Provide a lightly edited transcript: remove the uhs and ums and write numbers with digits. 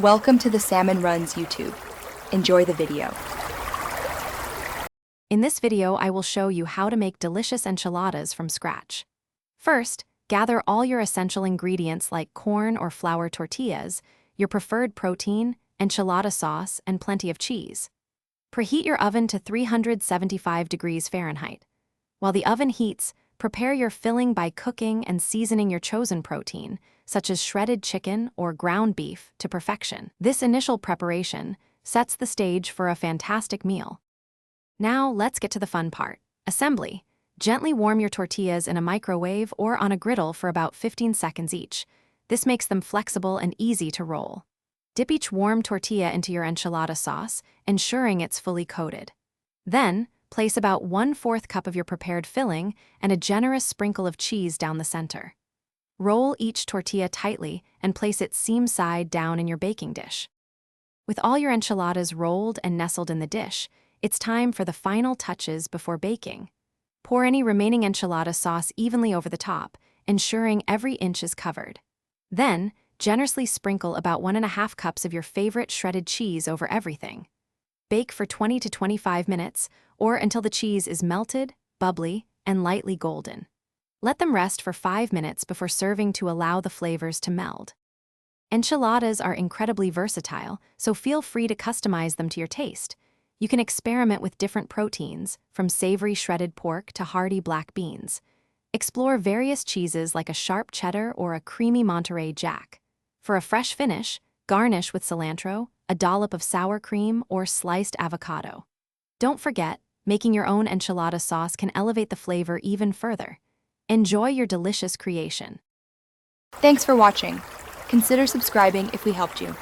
Welcome to the Salmon Runs YouTube. Enjoy the video. In this video, I will show you how to make delicious enchiladas from scratch. First, gather all your essential ingredients like corn or flour tortillas, your preferred protein, enchilada sauce, and plenty of cheese. Preheat your oven to 375 degrees Fahrenheit. While the oven heats, prepare your filling by cooking and seasoning your chosen protein, such as shredded chicken or ground beef, to perfection. This initial preparation sets the stage for a fantastic meal. Now let's get to the fun part, assembly. Gently warm your tortillas in a microwave or on a griddle for about 15 seconds each. This makes them flexible and easy to roll. Dip each warm tortilla into your enchilada sauce, ensuring it's fully coated. Then, place about 1/4 cup of your prepared filling and a generous sprinkle of cheese down the center. Roll each tortilla tightly and place it seam side down in your baking dish. With all your enchiladas rolled and nestled in the dish, it's time for the final touches before baking. Pour any remaining enchilada sauce evenly over the top, ensuring every inch is covered. Then, generously sprinkle about 1.5 cups of your favorite shredded cheese over everything. Bake for 20 to 25 minutes, or until the cheese is melted, bubbly, and lightly golden. Let them rest for 5 minutes before serving to allow the flavors to meld. Enchiladas are incredibly versatile, so feel free to customize them to your taste. You can experiment with different proteins, from savory shredded pork to hearty black beans. Explore various cheeses like a sharp cheddar or a creamy Monterey Jack. For a fresh finish, garnish with cilantro, a dollop of sour cream, or sliced avocado. Don't forget, making your own enchilada sauce can elevate the flavor even further. Enjoy your delicious creation. Thanks for watching. Consider subscribing if we helped you.